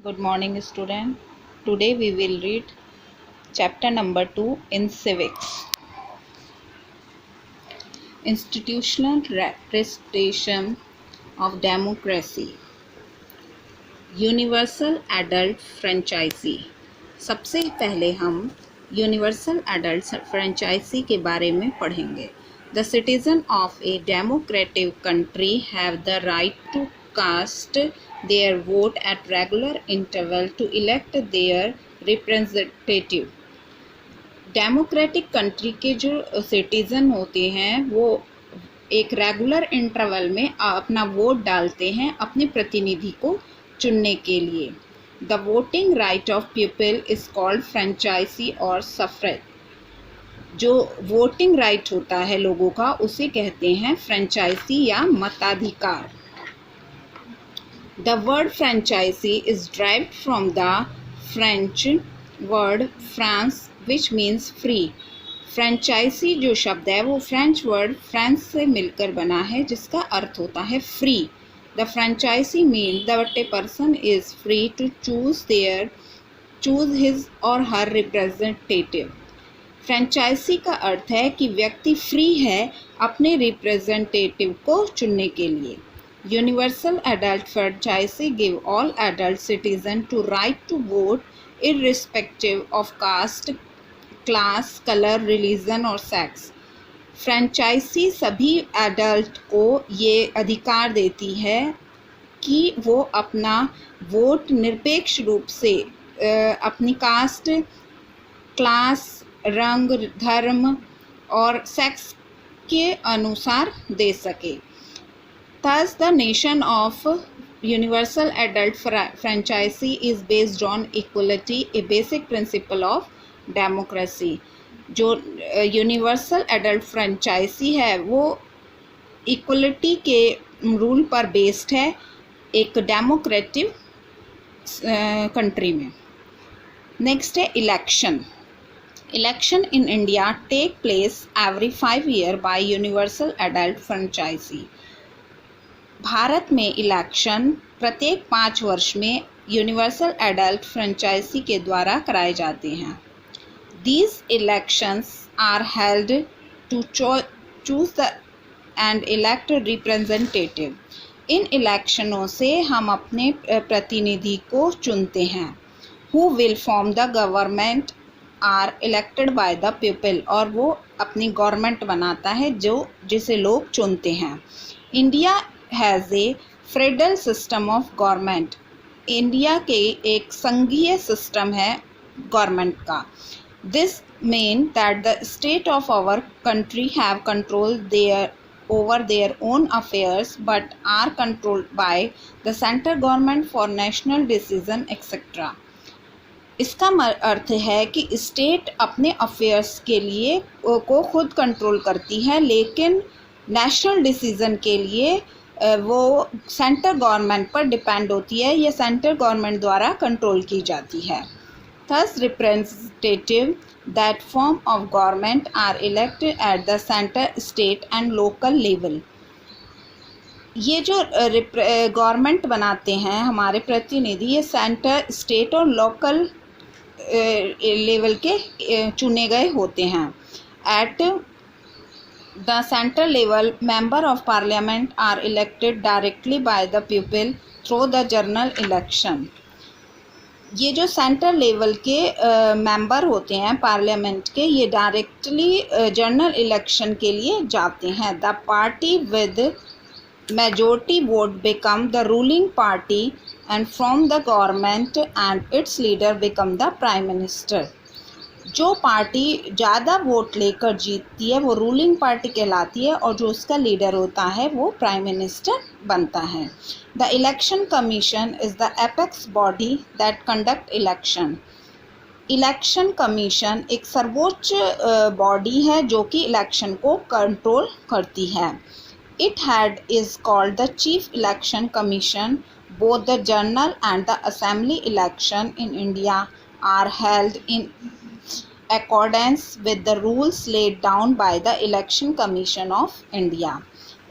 Good morning, student. Today we will read chapter number 2 in civics. Institutional representation of democracy. Universal adult franchise. सबसे पहले हम universal adult franchise के बारे में पढ़ेंगे. The citizen of a democratic country have the right to cast their vote at regular interval to elect their representative. Democratic country के जो citizen होते हैं वो एक रेगुलर इंटरवल में अपना वोट डालते हैं अपने प्रतिनिधि को चुनने के लिए. The voting right of people is called franchise और सफ्रेज. जो वोटिंग राइट होता है लोगों का उसे कहते हैं फ्रेंचाइजी या मताधिकार. The word franchisee is derived from the French word France which means free. Franchisee जो शब्द है वो फ्रेंच वर्ड फ्रांस से मिलकर बना है जिसका अर्थ होता है free. The franchisee means that a person is free to choose his or her representative. Franchise का अर्थ है कि व्यक्ति फ्री है अपने रिप्रेजेंटेटिव को चुनने के लिए. Universal adult franchisee give all adult citizens to right to vote irrespective of caste, class, color, religion और sex. फ्रेंचाइजी सभी एडल्ट को ये अधिकार देती है कि वो अपना वोट निरपेक्ष रूप से अपनी कास्ट, क्लास, रंग, धर्म और सेक्स के अनुसार दे सके. Thus, the notion of universal adult franchisee is based on equality, a basic principle of democracy. जो यूनिवर्सल एडल्ट फ्रेंचाइजी है वो इक्वलिटी के रूल पर बेस्ड है एक डेमोक्रेटिक कंट्री में. नेक्स्ट है election. Election in India take place every 5 years by universal adult franchise. Bharat में इलेक्शन प्रत्येक 5 वर्ष में यूनिवर्सल एडल्ट फ्रेंचाइजी के द्वारा कराए जाते हैं. These elections are held to choose the and elect a representative. इन इलेक्शनों से हम अपने प्रतिनिधि को चुनते हैं. Who will form the government are elected by the people. और वो अपनी गवर्नमेंट बनाता है जिसे लोग चुनते हैं. India has a federal system of government. India के एक संघीय सिस्टम है गवर्नमेंट का. This mean that the state of our country have control over their own affairs but are controlled by the central government for national decision etc. इसका अर्थ है कि state अपने affairs के लिए को खुद कंट्रोल करती है लेकिन नेशनल डिसीजन के लिए वो सेंट्रल गवर्नमेंट पर डिपेंड होती है. ये सेंट्रल गवर्नमेंट द्वारा कंट्रोल की जाती है. Thus, representative that form of government are elected at the center, state and local level. ये जो गवर्नमेंट बनाते हैं हमारे प्रतिनिधि ये सेंटर, स्टेट और लोकल लेवल के चुने गए होते हैं. At the central level, member of parliament are elected directly by the people through the general election. ये जो सेंट्रल लेवल के मेंबर होते हैं पार्लियामेंट के ये डायरेक्टली जनरल इलेक्शन के लिए जाते हैं. The party with majority vote become the ruling party and from the government and it's leader become the prime minister. जो पार्टी ज़्यादा वोट लेकर जीतती है वो रूलिंग पार्टी कहलाती है और जो उसका लीडर होता है वो प्राइम मिनिस्टर बनता है. The election commission is the apex body that conduct election. Election commission एक सर्वोच्च बॉडी है जो कि इलेक्शन को कंट्रोल करती है. It head is called the chief election commission. Both the general and the assembly election in India are held in accordance with the rules laid down by the Election Commission of India.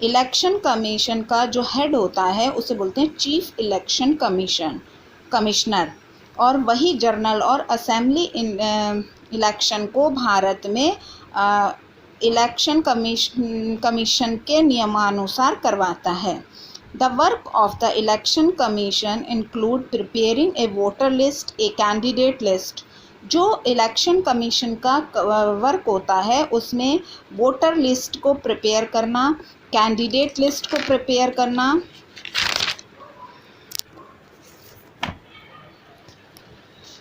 Election commission का जो head होता है उसे बोलते हैं chief election commission. Commissioner, और वही general और असेंबली इलेक्शन को भारत में इलेक्शन कमीशन के नियमानुसार करवाता है। The work of the election commission include preparing A voter list, a candidate list. जो इलेक्शन कमीशन का वर्क होता है उसमें वोटर लिस्ट को प्रिपेयर करना, कैंडिडेट लिस्ट को प्रिपेयर करना,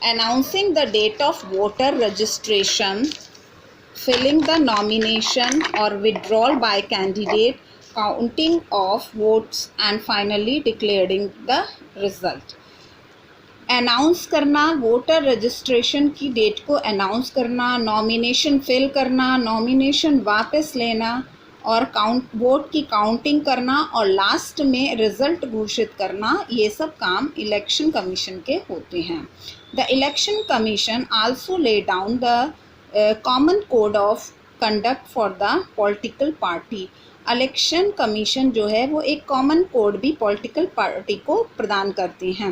announcing the date of voter registration, filling the nomination or withdrawal by candidate, counting of votes and finally declaring the result। Announce करना, voter registration की date को announce करना, nomination fill करना, nomination वापस लेना और वोट की काउंटिंग करना और लास्ट में रिजल्ट घोषित करना, ये सब काम इलेक्शन कमीशन के होते हैं। The election commission also lay down the common code of conduct for the political party. Election commission जो है वो एक कॉमन कोड भी पॉलिटिकल पार्टी को प्रदान करते हैं।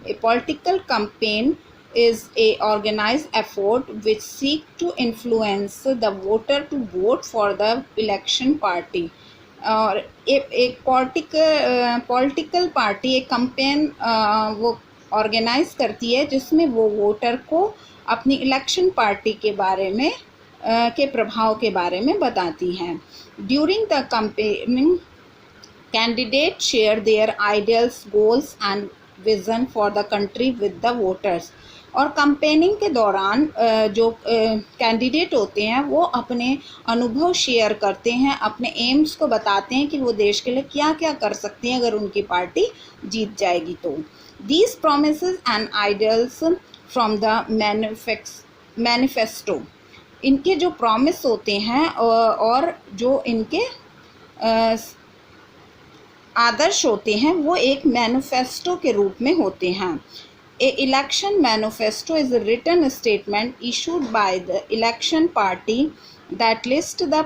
A political campaign is a organized effort which seek to influence the voter to vote for the election party। और एक पॉलिटिकल पार्टी एक कैंपेन वो ऑर्गेनाइज करती है जिसमें वो वोटर को अपनी इलेक्शन पार्टी के बारे में के प्रभाव के बारे में बताती हैं। During the campaigning candidate share their ideals, goals and vision for the country with the voters. और कैंपेनिंग के दौरान जो कैंडिडेट होते हैं वो अपने अनुभव शेयर करते हैं, अपने एम्स को बताते हैं कि वो देश के लिए क्या क्या कर सकते हैं अगर उनकी पार्टी जीत जाएगी तो। These promises and ideals from the manifesto, इनके जो प्रॉमिस होते हैं और जो इनके आदर्श होते हैं वो एक मैनिफेस्टो के रूप में होते हैं। A election manifesto is a written statement issued by the election party that lists the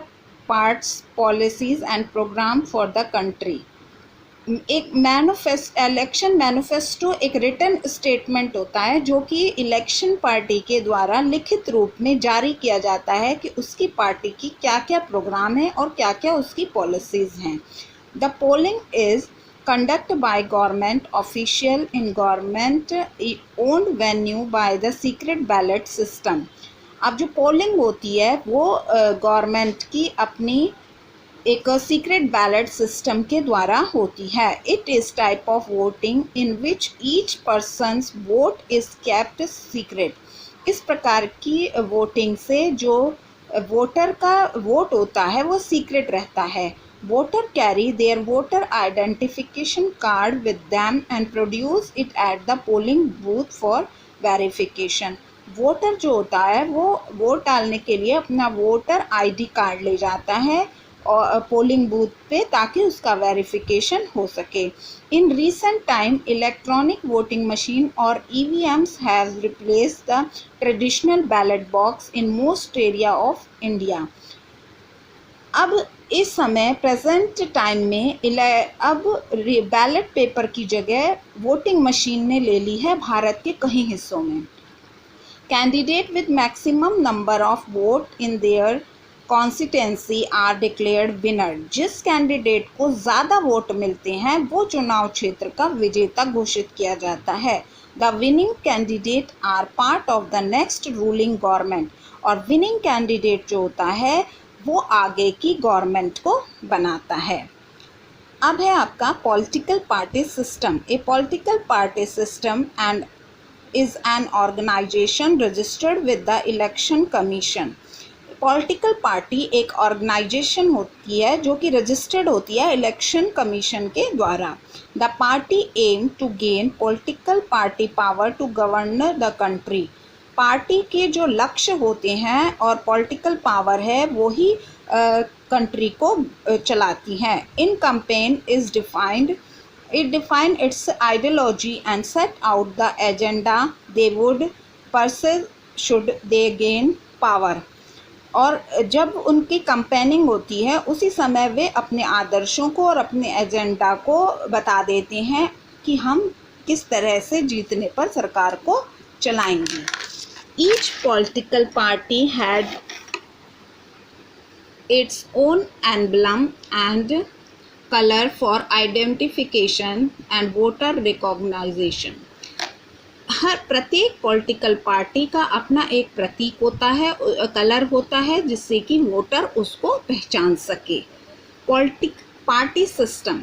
party's policies and program for the country। एक इलेक्शन मैनिफेस्टो एक रिटन स्टेटमेंट होता है जो कि इलेक्शन पार्टी के द्वारा लिखित रूप में जारी किया जाता है कि उसकी पार्टी की क्या क्या प्रोग्राम है और क्या क्या उसकी पॉलिसीज़ हैं। The polling is conducted by government official in government owned venue by the secret ballot system। अब जो पोलिंग होती है वो गवर्नमेंट की अपनी एक सीक्रेट बैलेट सिस्टम के द्वारा होती है। It is type of voting in which each persons vote is kept secret. इस प्रकार की वोटिंग से जो वोटर का वोट होता है वो सीक्रेट रहता है। Voter carry their voter identification card with them and produce it at the polling booth for verification। Voter जो होता है वो वोट डालने के लिए अपना वोटर आईडी कार्ड ले जाता है और पोलिंग बूथ पे ताकि उसका वेरिफिकेशन हो सके। In recent time electronic voting machine और EVMs have replaced the traditional ballot box in most area of India. अब इस समय प्रेजेंट टाइम में अब बैलेट पेपर की जगह वोटिंग मशीन ने ले ली है भारत के कई हिस्सों में। Candidate with maximum number of vote in their constituency are declared winner. जिस कैंडिडेट को ज़्यादा वोट मिलते हैं वो चुनाव क्षेत्र का विजेता घोषित किया जाता है। The winning candidate are part of the next ruling government. और विनिंग कैंडिडेट जो होता है वो आगे की गवर्नमेंट को बनाता है। अब है आपका political party system. A political party system and is an organisation registered with the election commission. Political party एक ऑर्गेनाइजेशन होती है जो कि रजिस्टर्ड होती है इलेक्शन कमीशन के द्वारा। The party aim to gain political party power to govern the country. Party के जो लक्ष्य होते हैं और पॉलिटिकल पावर है वो ही कंट्री को चलाती हैं। In campaign is defined it define its ideology and set out the agenda they would pursue should they gain power. और जब उनकी कैंपेनिंग होती है उसी समय वे अपने आदर्शों को और अपने एजेंडा को बता देते हैं कि हम किस तरह से जीतने पर सरकार को चलाएंगी। Each political party had its own emblem and colour for identification and voter recognization. हर प्रत्येक पॉलिटिकल पार्टी का अपना एक प्रतीक होता है, कलर होता है, जिससे कि वोटर उसको पहचान सके। Party system,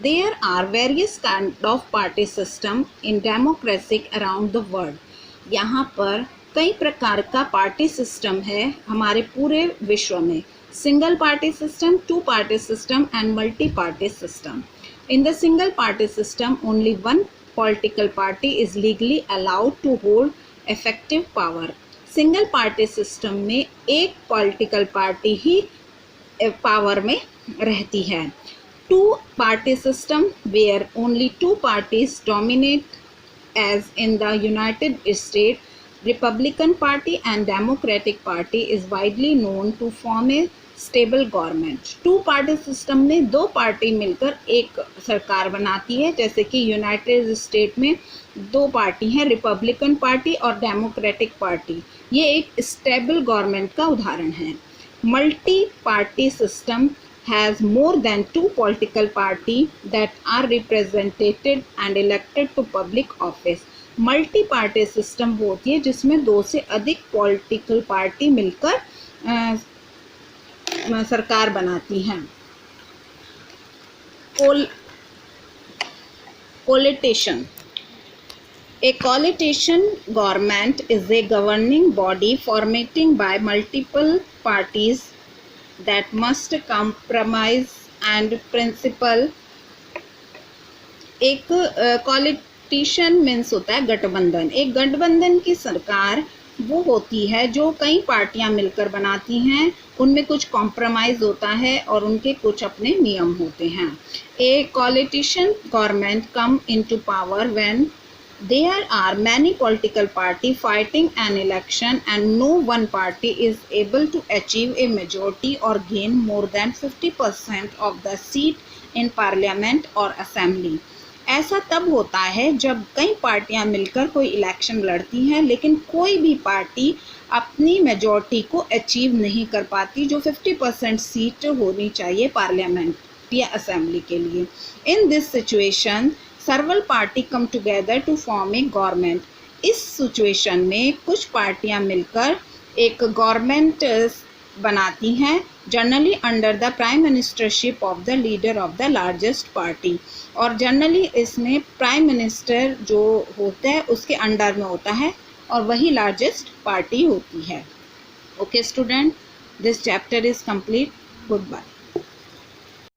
there are various kind of party system in democracy around the world. यहाँ पर कई प्रकार का पार्टी सिस्टम है हमारे पूरे विश्व में। Single party system, two party system and multi party system. In the single party system only one political party is legally allowed to hold effective power. Single party system में एक political party ही power में रहती है। Two party system where only two parties dominate as in the United States, Republican Party and Democratic Party is widely known to form a stable government. Two party system में दो party मिलकर एक सरकार बनाती है, जैसे कि यूनाइटेड स्टेट में दो पार्टी हैं, रिपब्लिकन पार्टी और डेमोक्रेटिक पार्टी। ये एक स्टेबल गवर्नमेंट का उदाहरण है। Multi party system has more than two political party that are represented and elected to public office. Multi party system वो होती है जिसमें दो से अधिक पॉलिटिकल पार्टी मिलकर सरकार बनाती हैं। Coalition, a coalition government is a governing body formatting by multiple parties that must compromise and principle. एक कोलिटेशन मीन्स होता है गठबंधन। एक गठबंधन की सरकार वो होती है जो कई पार्टियां मिलकर बनाती हैं, उनमें कुछ कॉम्प्रोमाइज़ होता है और उनके कुछ अपने नियम होते हैं। A coalition government come into power when there are many political party fighting an election and no one party is able to achieve a majority और gain more than 50% of the seat in parliament और assembly. ऐसा तब होता है जब कई पार्टियां मिलकर कोई इलेक्शन लड़ती हैं, लेकिन कोई भी पार्टी अपनी मेजॉरिटी को अचीव नहीं कर पाती, जो 50% सीट होनी चाहिए पार्लियामेंट या असेंबली के लिए। In this situation several party come together to form a government. इस सिचुएशन में कुछ पार्टियां मिलकर एक गवर्नमेंट बनाती हैं, generally under the prime ministership of the leader of the largest party. और जनरली इसमें प्राइम मिनिस्टर जो होता है उसके अंडर में होता है और वही लार्जेस्ट पार्टी होती है। Okay student, this chapter is complete. Good bye.